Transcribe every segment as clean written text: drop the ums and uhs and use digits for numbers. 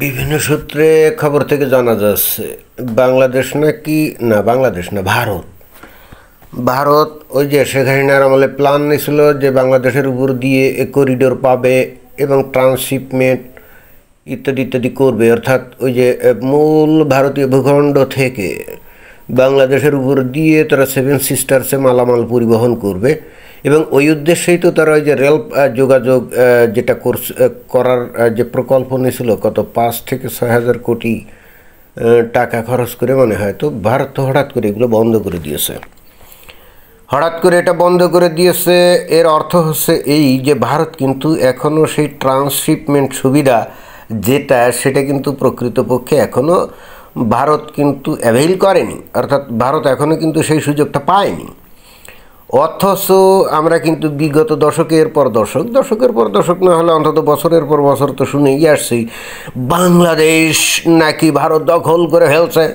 বিভিন্ন সূত্রে খবর থেকে জানা যাচ্ছে বাংলাদেশ নাকি না, বাংলাদেশ না, ভারত ভারত ওই যে শেখ হাসিনার আমলে প্ল্যান নিয়েছিল যে বাংলাদেশের উপর দিয়ে করিডোর পাবে এবং ট্রান্সশিপমেন্ট ইত্যাদি ইত্যাদি করবে, অর্থাৎ ওই যে মূল ভারতীয় ভূখণ্ড থেকে বাংলাদেশের উপর দিয়ে তারা সেভেন সিস্টার্সে মালামাল পরিবহন করবে। এবং ওই উদ্দেশ্যেই তো তারা ওই যে রেল যোগাযোগ যেটা করার যে প্রকল্প নিয়েছিল কত 5 থেকে 6 হাজার কোটি টাকা খরচ করে মনে হয়। তো ভারত তো হঠাৎ করে এগুলো বন্ধ করে দিয়েছে, হঠাৎ করে এটা বন্ধ করে দিয়েছে। এর অর্থ হচ্ছে এই যে ভারত কিন্তু এখনও সেই ট্রান্সশিপমেন্ট সুবিধা যেটা সেটা কিন্তু প্রকৃতপক্ষে এখনও ভারত কিন্তু অ্যাভেইল করেনি, অর্থাৎ ভারত এখনও কিন্তু সেই সুযোগটা পায়নি। অথচ আমরা কিন্তু বিগত দশকের পর দশক না হলে অন্তত বছরের পর বছর তো শুনেই আসছি বাংলাদেশ নাকি ভারত দখল করে ফেলছে,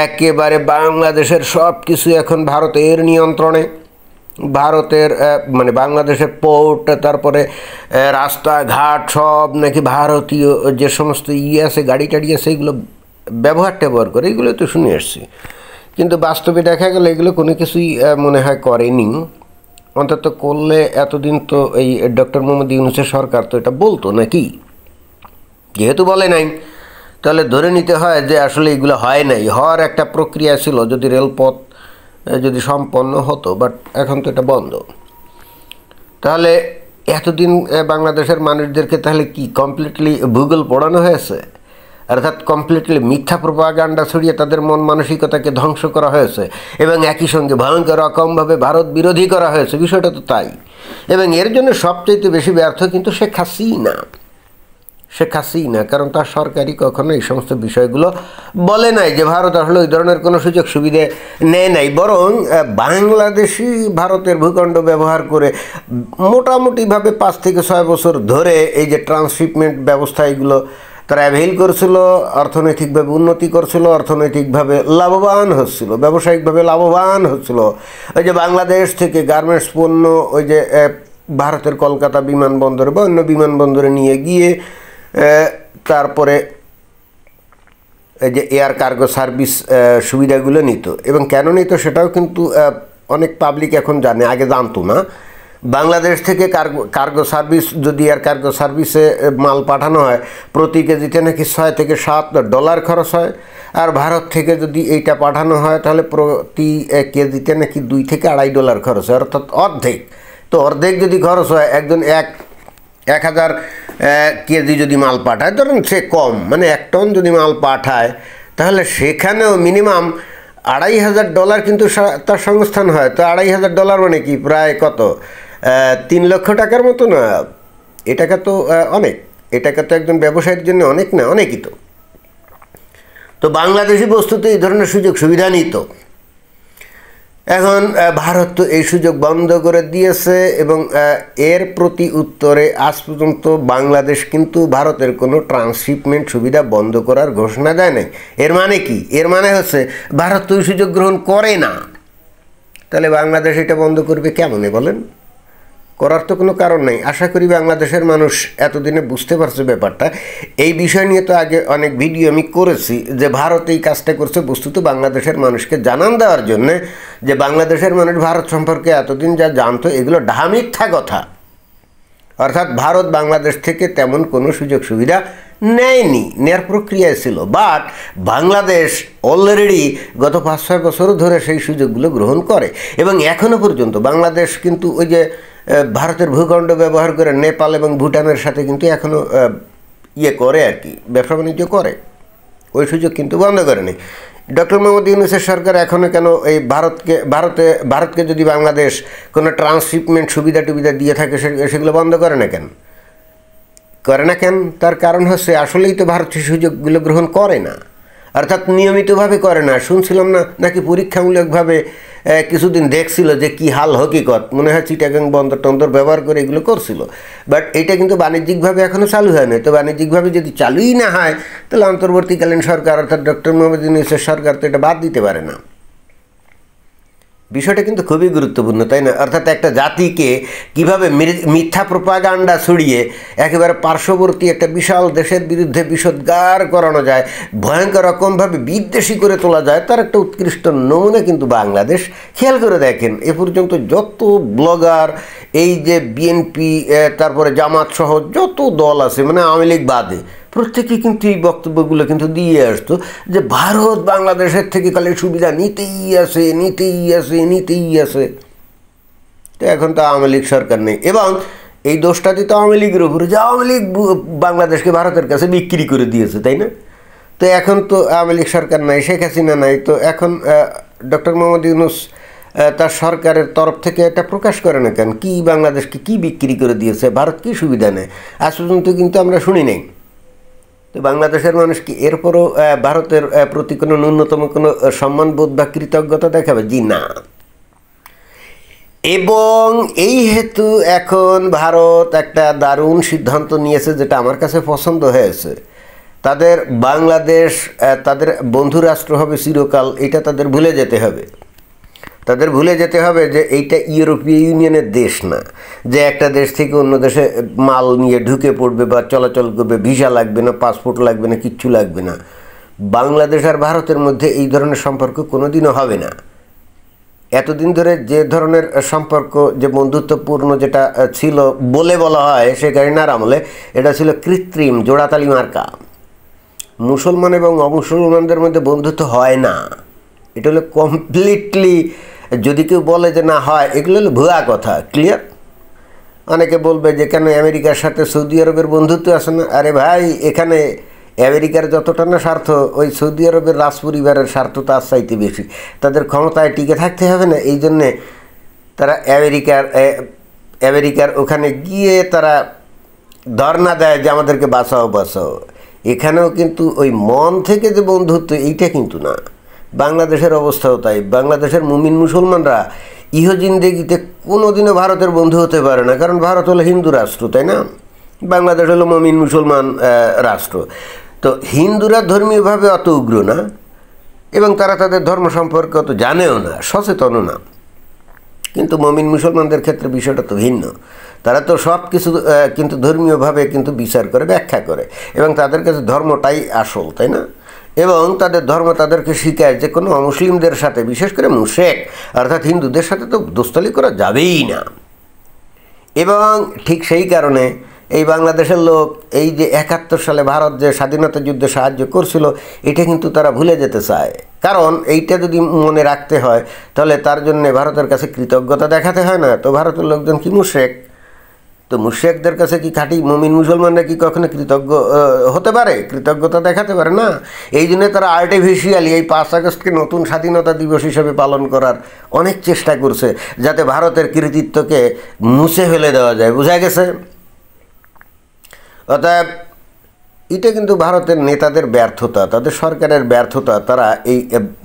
একেবারে বাংলাদেশের সব কিছু এখন ভারতের নিয়ন্ত্রণে। ভারতের মানে বাংলাদেশের পোর্ট, তারপরে রাস্তাঘাট সব নাকি ভারতীয় যে সমস্ত আছে গাড়ি টাড়ি আছে এগুলো ব্যবহার করে, এগুলো তো শুনে আসছি। কিন্তু বাস্তবে দেখা গেল এগুলো কোনো কিছুই মনে হয় করেনি, অন্তত করলে এতদিন তো এই ডক্টর মোহাম্মদ ইউনূসের সরকার তো এটা বলতো নাকি। যেহেতু বলে নাই তাহলে ধরে নিতে হয় যে আসলে এগুলো হয় নাই, হওয়ার একটা প্রক্রিয়া ছিল যদি রেলপথ যদি সম্পন্ন হতো, বাট এখন তো এটা বন্ধ। তাহলে এতদিন বাংলাদেশের মানুষদেরকে তাহলে কি কমপ্লিটলি ভূগোল পড়ানো হয়েছে, অর্থাৎ কমপ্লিটলি মিথ্যা প্রোপাগান্ডা ছড়িয়ে তাদের মন মানসিকতাকে ধ্বংস করা হয়েছে এবং একই সঙ্গে ভয়ঙ্কর রকমভাবে ভারত বিরোধী করা হয়েছে। বিষয়টা তো তাই। এবং এর জন্য সবচাইতে বেশি ব্যর্থ কিন্তু শেখ হাসিনা, কারণ তার সরকারই কখনো এই সমস্ত বিষয়গুলো বলে নাই যে ভারত আসলে ওই ধরনের কোনো সুযোগ সুবিধে নেয় নাই, বরং বাংলাদেশি ভারতের ভূখণ্ড ব্যবহার করে মোটামুটিভাবে 5 থেকে 6 বছর ধরে এই যে ট্রান্সশিপমেন্ট ব্যবস্থা এগুলো তারা অ্যাভেইল করছিল, অর্থনৈতিকভাবে উন্নতি করছিল, অর্থনৈতিকভাবে লাভবান হচ্ছিল, ব্যবসায়িকভাবে লাভবান হচ্ছিল। ওই যে বাংলাদেশ থেকে গার্মেন্টস পণ্য ওই যে ভারতের কলকাতা বিমানবন্দরে বা অন্য বিমানবন্দরে নিয়ে গিয়ে তারপরে এই যে এয়ার কার্গো সার্ভিস সুবিধাগুলো নিত। এবং কেন নিত সেটাও কিন্তু অনেক পাবলিক এখন জানে, আগে জানতো না। বাংলাদেশ থেকে কার্গো সার্ভিস যদি এয়ার কার্গো সার্ভিসে মাল পাঠানো হয় প্রতি কেজিতে নাকি $6 থেকে $7 খরচ হয়, আর ভারত থেকে যদি এইটা পাঠানো হয় তাহলে প্রতি কেজিতে নাকি $2 থেকে $2.5 খরচ হয়, অর্থাৎ অর্ধেক। তো অর্ধেক যদি খরচ হয়, একজন 1000 কেজি যদি মাল পাঠায়, ধরুন সে কম মানে 1 টন যদি মাল পাঠায়, তাহলে সেখানেও মিনিমাম $2,500 কিন্তু তার সংস্থান হয়। তো $2,500 মানে কি প্রায় কত 3 লক্ষ টাকার মতো না? এ টাকা তো অনেক, এ টাকা তো একজন ব্যবসায়ীর জন্য অনেক না, অনেকই তো। তো বাংলাদেশি বস্তুতে এই ধরনের সুযোগ সুবিধা নিত। এখন ভারত তো এই সুযোগ বন্ধ করে দিয়েছে এবং এর প্রতি উত্তরে আজ পর্যন্ত বাংলাদেশ কিন্তু ভারতের কোনো ট্রান্সশিপমেন্ট সুবিধা বন্ধ করার ঘোষণা দেয় নাই। এর মানে কি? এর মানে হচ্ছে ভারত তো এই সুযোগ গ্রহণ করে না। তাহলে বাংলাদেশ এটা বন্ধ করবে কেমনে বলেন? করার তো কোনো কারণ নেই। আশা করি বাংলাদেশের মানুষ এতদিনে বুঝতে পারছে ব্যাপারটা। এই বিষয় নিয়ে তো আগে অনেক ভিডিও আমি করেছি যে ভারত এই কাজটা করছে বস্তুত বাংলাদেশের মানুষকে জানান দেওয়ার জন্যে যে বাংলাদেশের মানুষ ভারত সম্পর্কে এতদিন যা জানতো এগুলো ডাহা মিথ্যা কথা। অর্থাৎ ভারত বাংলাদেশ থেকে তেমন কোনো সুযোগ সুবিধা নেয়নি, নেয়ার প্রক্রিয়ায় ছিল। বাট বাংলাদেশ অলরেডি গত 5-6 বছর ধরে সেই সুযোগগুলো গ্রহণ করে এবং এখনও পর্যন্ত বাংলাদেশ কিন্তু ওই যে ভারতের ভূখণ্ড ব্যবহার করে নেপাল এবং ভুটানের সাথে কিন্তু এখনও করে আর কি, ব্যবসা বাণিজ্য করে। ওই সুযোগ কিন্তু বন্ধ করেনি। ডক্টর মোহাম্মদ ইউনূসের সরকার এখনও কেন এই ভারতকে যদি বাংলাদেশ কোনো ট্রান্সশিপমেন্ট সুবিধা টুবিধা দিয়ে থাকে সেগুলো বন্ধ করে না কেন? তার কারণ হচ্ছে আসলেই তো ভারত সেই সুযোগগুলো গ্রহণ করে না, অর্থাৎ নিয়মিতভাবে করে না। শুনছিলাম নাকি পরীক্ষামূলকভাবে কিছুদিন দেখছিল যে কি হাল হকিকত, মনে হয় চিটাগাং বন্দর টন্দর ব্যবহার করে এগুলো করছিল। বাট এটা কিন্তু বাণিজ্যিকভাবে এখনও চালু হয় না। তো বাণিজ্যিকভাবে যদি চালুই না হয় তাহলে অন্তর্বর্তীকালীন সরকার অর্থাৎ ডক্টর মোহাম্মদ ইউনূসের সরকার তো এটা বাদ দিতে পারে না। বিষয়টা কিন্তু খুবই গুরুত্বপূর্ণ, তাই না? অর্থাৎ একটা জাতিকে কিভাবে মিথ্যা প্রোপাগান্ডা ছড়িয়ে একেবারে পার্শ্ববর্তী একটা বিশাল দেশের বিরুদ্ধে বিষোদ্গার করানো যায়, ভয়ঙ্কর রকমভাবে বিদ্বেষী করে তোলা যায়, তার একটা উৎকৃষ্ট নমুনা কিন্তু বাংলাদেশ। খেয়াল করে দেখেন, এ পর্যন্ত যত ব্লগার, এই যে বিএনপি, তারপরে জামাত সহ যত দল আছে, মানে আওয়ামী লীগ বাদে, প্রত্যেকেই কিন্তু এই বক্তব্যগুলো কিন্তু দিয়ে আসতো যে ভারত বাংলাদেশের থেকে খালি সুবিধা নিতেই আছে, নিতেই আছে, নিতেই আছে। তো এখন তো আওয়ামী লীগ সরকার নেই, এবং এই দোষটা দিত আওয়ামী লীগের উপরে যে আওয়ামী লীগ বাংলাদেশকে ভারতের কাছে বিক্রি করে দিয়েছে, তাই না? তো এখন তো আওয়ামী লীগ সরকার নাই, শেখ হাসিনা নাই, তো এখন ডক্টর মোহাম্মদ ইউনূস তার সরকারের তরফ থেকে এটা প্রকাশ করে না কেন? কি বাংলাদেশকে কি বিক্রি করে দিয়েছে, ভারত কি সুবিধা নেয়? আজ পর্যন্ত কিন্তু আমরা শুনি নাই। তো বাংলাদেশের মানুষ কি এরপরও ভারতের প্রতি কোনো ন্যূনতম কোনো সম্মানবোধ বা কৃতজ্ঞতা দেখাবে? জি না। এবং এই হেতু এখন ভারত একটা দারুণ সিদ্ধান্ত নিয়েছে, যেটা আমার কাছে পছন্দ হয়েছে। তাদের বাংলাদেশ তাদের বন্ধু রাষ্ট্র হবে চিরকাল, এটা তাদের ভুলে যেতে হবে। তাদের ভুলে যেতে হবে যে এইটা ইউরোপীয় ইউনিয়নের দেশ না, যে একটা দেশ থেকে অন্য দেশে মাল নিয়ে ঢুকে পড়বে বা চলাচল করবে, ভিসা লাগবে না, পাসপোর্ট লাগবে না, কিচ্ছু লাগবে না। বাংলাদেশ আর ভারতের মধ্যে এই ধরনের সম্পর্ক কোনোদিনও হবে না। এতদিন ধরে যে ধরনের সম্পর্ক, যে বন্ধুত্বপূর্ণ যেটা ছিল বলে বলা হয় শেখ হাসিনার আমলে, এটা ছিল কৃত্রিম, জোড়াতালি মার্কা। মুসলমান এবং অমুসলমানদের মধ্যে বন্ধুত্ব হয় না, এটা হলো কমপ্লিটলি, যদি কেউ বলে যে না হয়, এগুলো হলো ভুয়া কথা। ক্লিয়ার? অনেকে বলবে যে কেন আমেরিকার সাথে সৌদি আরবের বন্ধুত্ব আছে না? আরে ভাই, এখানে আমেরিকার যতটা না স্বার্থ, ওই সৌদি আরবের রাজপরিবারের স্বার্থ তার চাইতে বেশি। তাদের ক্ষমতায় টিকে থাকতে হবে না, এই জন্যে তারা আমেরিকার ওখানে গিয়ে তারা ধর্ণা দেয় যে আমাদেরকে বাঁচাও বাঁচাও। এখানেও কিন্তু ওই মন থেকে যে বন্ধুত্ব, এইটা কিন্তু না। বাংলাদেশের অবস্থাও তাই। বাংলাদেশের মুমিন মুসলমানরা ইহজিন্দেগিতে কোনোদিনও ভারতের বন্ধু হতে পারে না, কারণ ভারত হলো হিন্দু রাষ্ট্র, তাই না? বাংলাদেশ হলো মুমিন মুসলমান রাষ্ট্র। তো হিন্দুরা ধর্মীয়ভাবে অত উগ্র না, এবং তারা তাদের ধর্ম সম্পর্কে অত জানেও না, সচেতনও না। কিন্তু মুমিন মুসলমানদের ক্ষেত্রে বিষয়টা তো ভিন্ন। তারা তো সব কিছু কিন্তু ধর্মীয়ভাবে কিন্তু বিচার করে, ব্যাখ্যা করে, এবং তাদের কাছে ধর্মটাই আসল, তাই না? এবং তাদের ধর্ম তাদেরকে শিখায় যে কোনো অমুসলিমদের সাথে, বিশেষ করে মুশরিক অর্থাৎ হিন্দুদের সাথে তো দোস্তালি করা যাবেই না। এবং ঠিক সেই কারণে এই বাংলাদেশের লোক এই যে 71 সালে ভারত যে স্বাধীনতা যুদ্ধে সাহায্য করছিল, এটা কিন্তু তারা ভুলে যেতে চায়। কারণ এইটা যদি মনে রাখতে হয়, তাহলে তার জন্য ভারতের কাছে কৃতজ্ঞতা দেখাতে হয় না। তো ভারতের লোকজন কি মুশরিক? তো মুশরিকদের কাছে কি খাঁটি মুমিন মুসলমানরা কি কখনো কৃতজ্ঞ হতে পারে, কৃতজ্ঞতা দেখাতে পারে না? এই জন্য তারা আর্টিফিশিয়ালি এই 5 আগস্টকে নতুন স্বাধীনতা দিবস হিসেবে পালন করার অনেক চেষ্টা করছে, যাতে ভারতের কৃতিত্বকে মুছে ফেলে দেওয়া যায়। বোঝা গেছে? অতএব এটা কিন্তু ভারতের নেতাদের ব্যর্থতা, তাদের সরকারের ব্যর্থতা। তারা এই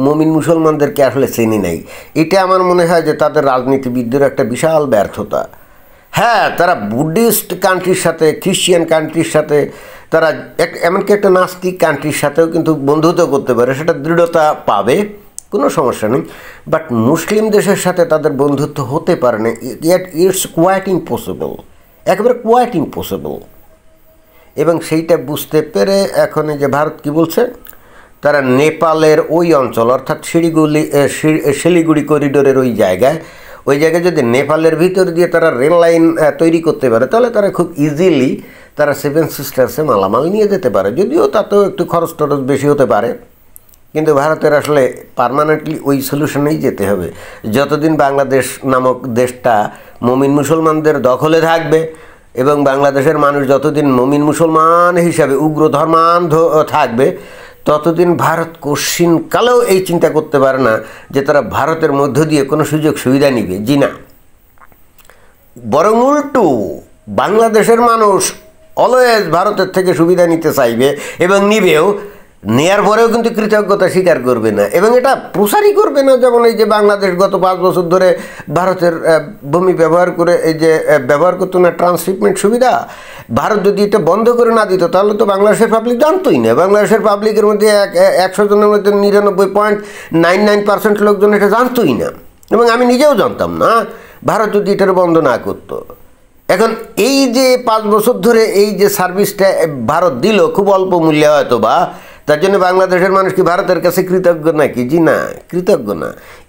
মুমিন মুসলমানদেরকে আসলে চেনে নেই। এটা আমার মনে হয় যে তাদের রাজনীতিবিদদের একটা বিশাল ব্যর্থতা। হ্যাঁ, তারা বুদ্ধিস্ট কান্ট্রির সাথে, খ্রিশ্চিয়ান কান্ট্রির সাথে, তারা এমনকি একটা নাস্তিক কান্ট্রির সাথেও কিন্তু বন্ধুত্ব করতে পারে, সেটা দৃঢ়তা পাবে, কোনো সমস্যা নেই। বাট মুসলিম দেশের সাথে তাদের বন্ধুত্ব হতে পারে না। ইটস কোয়াইট ইম্পসিবল, একেবারে কোয়াইট ইম্পসিবল। এবং সেইটা বুঝতে পেরে এখন যে ভারত কি বলছে, তারা নেপালের ওই অঞ্চল অর্থাৎ শিলিগুড়ি করিডোরের ওই জায়গায় যদি নেপালের ভিতর দিয়ে তারা রেল লাইন তৈরি করতে পারে, তাহলে তারা খুব ইজিলি তারা 7 সিস্টার্সে মালামাল নিয়ে যেতে পারে। যদিও তাতেও একটু খরচ টরচ বেশি হতে পারে, কিন্তু ভারতের আসলে পার্মানেন্টলি ওই সলিউশনেই যেতে হবে। যতদিন বাংলাদেশ নামক দেশটা মুমিন মুসলমানদের দখলে থাকবে, এবং বাংলাদেশের মানুষ যতদিন মুমিন মুসলমান হিসাবে উগ্র ধর্মান্ধ থাকবে, ততদিন ভারত কোশ্চিনকালেও এই চিন্তা করতে পারে না যে তারা ভারতের মধ্য দিয়ে কোনো সুযোগ সুবিধা নিবে। জি না, বরং উল্টো, বাংলাদেশের মানুষ অলওয়েজ ভারতের থেকে সুবিধা নিতে চাইবে এবং নিবেও। নেয়ার পরেও কিন্তু কৃতজ্ঞতা স্বীকার করবে না, এবং এটা প্রসারই করবে না। যেমন এই যে বাংলাদেশ গত 5 বছর ধরে ভারতের ভূমি ব্যবহার করে এই যে ব্যবহার করতো না ট্রান্সশিপমেন্ট সুবিধা, ভারত যদি এটা বন্ধ করে না দিত, তাহলে তো বাংলাদেশের পাবলিক জানতোই না। বাংলাদেশের পাবলিকের মধ্যে 100 জনের মধ্যে 99.99% লোকজন এটা জানতোই না। এবং আমি নিজেও জানতাম না ভারত যদি এটার বন্ধ না করতো। এখন এই যে 5 বছর ধরে এই যে সার্ভিসটা ভারত দিল খুব অল্প মূল্যে হয়তো বা, তার জন্য বাংলাদেশের মানুষ কি ভারতের কাছে কৃতজ্ঞ নাকি? জি না, কৃতজ্ঞ না।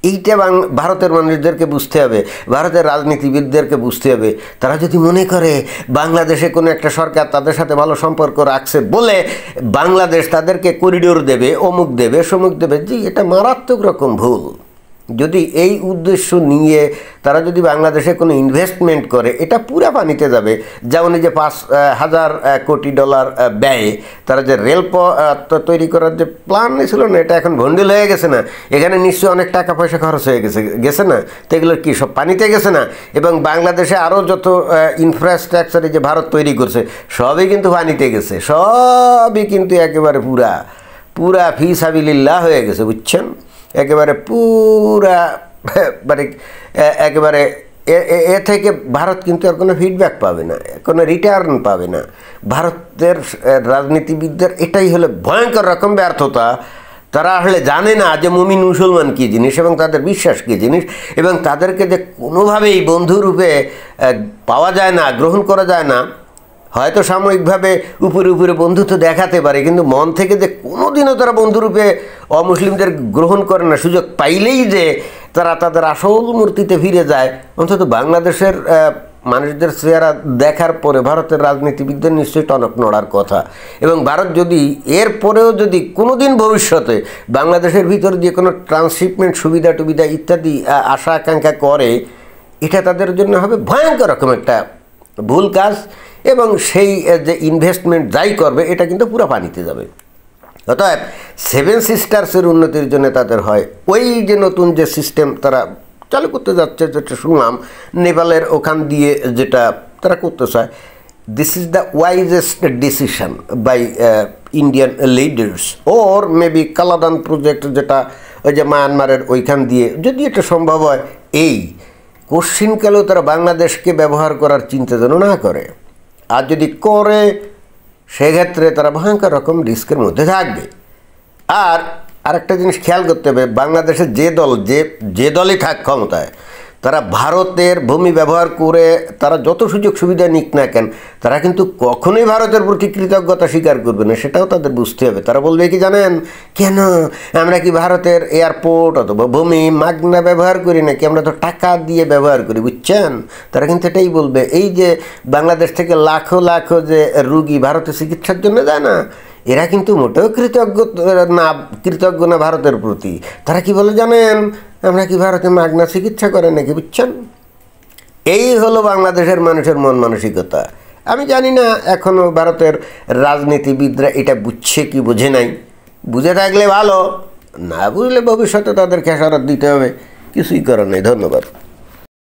এইটা ভারতের মানুষদেরকে বুঝতে হবে, ভারতের রাজনীতিবিদদেরকে বুঝতে হবে। তারা যদি মনে করে বাংলাদেশে কোনো একটা সরকার তাদের সাথে ভালো সম্পর্ক রাখছে বলে বাংলাদেশ তাদেরকে করিডোর দেবে, অমুক দেবে, সমুক দেবে, জি এটা মারাত্মক রকম ভুল। যদি এই উদ্দেশ্য নিয়ে তারা যদি বাংলাদেশে কোনো ইনভেস্টমেন্ট করে, এটা পুরা পানিতে যাবে। যেমন এই যে $5,000 কোটি ব্যয়ে তারা যে রেলপথ তৈরি করার যে প্ল্যান নিয়েছিল না, এটা এখন ভন্ডিল হয়ে গেছে না? এখানে নিশ্চয়ই অনেক টাকা পয়সা খরচ হয়ে গেছে না? তো এগুলো কি সব পানিতে গেছে না? এবং বাংলাদেশে আরও যত ইনফ্রাস্ট্রাকচারে যে ভারত তৈরি করছে সবই কিন্তু পানিতে গেছে, সবই কিন্তু একেবারে পুরা ফি সাবিলিল্লাহ হয়ে গেছে, বুঝছেন? একেবারে পুরা মানে একেবারে এ থেকে ভারত কিন্তু আর কোনো ফিডব্যাক পাবে না, কোনো রিটার্ন পাবে না। ভারতের রাজনীতিবিদদের এটাই হলো ভয়ঙ্কর রকম ব্যর্থতা। তারা আসলে জানে না যে মুমিন মুসলমান কী জিনিস এবং তাদের বিশ্বাস কী জিনিস, এবং তাদেরকে যে কোনোভাবেই বন্ধুরূপে পাওয়া যায় না, গ্রহণ করা যায় না। হয়তো সাময়িকভাবে উপরে বন্ধুত্ব দেখাতে পারে, কিন্তু মন থেকে যে কোনোদিনও তারা বন্ধুরূপে অমুসলিমদের গ্রহণ করে না। সুযোগ পাইলেই যে তারা তাদের আসল মূর্তিতে ফিরে যায়। অন্তত বাংলাদেশের মানুষদের চেহারা দেখার পরে ভারতের রাজনীতিবিদদের নিশ্চয়ই টনক নড়ার কথা। এবং ভারত যদি এরপরেও যদি কোনো দিন ভবিষ্যতে বাংলাদেশের ভিতর যে কোনো ট্রান্সশিপমেন্ট সুবিধা টুবিধা ইত্যাদি আশা আকাঙ্ক্ষা করে, এটা তাদের জন্য হবে ভয়ঙ্কর রকম একটা ভুল কাজ। এবং সেই যে ইনভেস্টমেন্ট যাই করবে এটা কিন্তু পুরো পানিতে যাবে। অতএব 7 সিস্টার্সের উন্নতির জন্য তাদের হয় ওই যে নতুন যে সিস্টেম তারা চালু করতে যাচ্ছে, যেটা শুনলাম নেপালের ওখান দিয়ে যেটা তারা করতে চায়, this is the wisest decision by Indian leaders. Or maybe Kaladan project, যেটা ওই যে মায়ানমারের ওইখান দিয়ে যদি এটা সম্ভব হয়, এই কোশ্চিনকালেও তারা বাংলাদেশকে ব্যবহার করার চিন্তা যেন না করে। আর যদি করে সেক্ষেত্রে তারা ভয়ঙ্কর রকম রিস্কের মধ্যে থাকবে। আর আরেকটা জিনিস খেয়াল করতে হবে, বাংলাদেশের যে দলই থাক ক্ষমতায়, তারা ভারতের ভূমি ব্যবহার করে তারা যত সুযোগ সুবিধা নিক না কেন, তারা কিন্তু কখনোই ভারতের প্রতি কৃতজ্ঞতা স্বীকার করবে না। সেটাও তাদের বুঝতে হবে। তারা বলবে কি জানেন, কেন আমরা কি ভারতের এয়ারপোর্ট অথবা ভূমি মাগনা ব্যবহার করি নাকি? আমরা তো টাকা দিয়ে ব্যবহার করি, বুঝছেন? তারা কিন্তু এটাই বলবে। এই যে বাংলাদেশ থেকে লাখো লাখো যে রুগী ভারতে চিকিৎসার জন্য যায় না, এরা কিন্তু মোটেও কৃতজ্ঞ না ভারতের প্রতি। তারা কি বলে জানেন, আমরা কি ভারতে মাগনা চিকিৎসা করে নাকি, বুঝছেন? এই হলো বাংলাদেশের মানুষের মন মানসিকতা। আমি জানি না এখনও ভারতের রাজনীতিবিদরা এটা বুঝছে কি বুঝে নাই। বুঝে থাকলে ভালো, না বুঝলে ভবিষ্যতে তাদের খেসারত দিতে হবে, কিছুই করার নেই। ধন্যবাদ।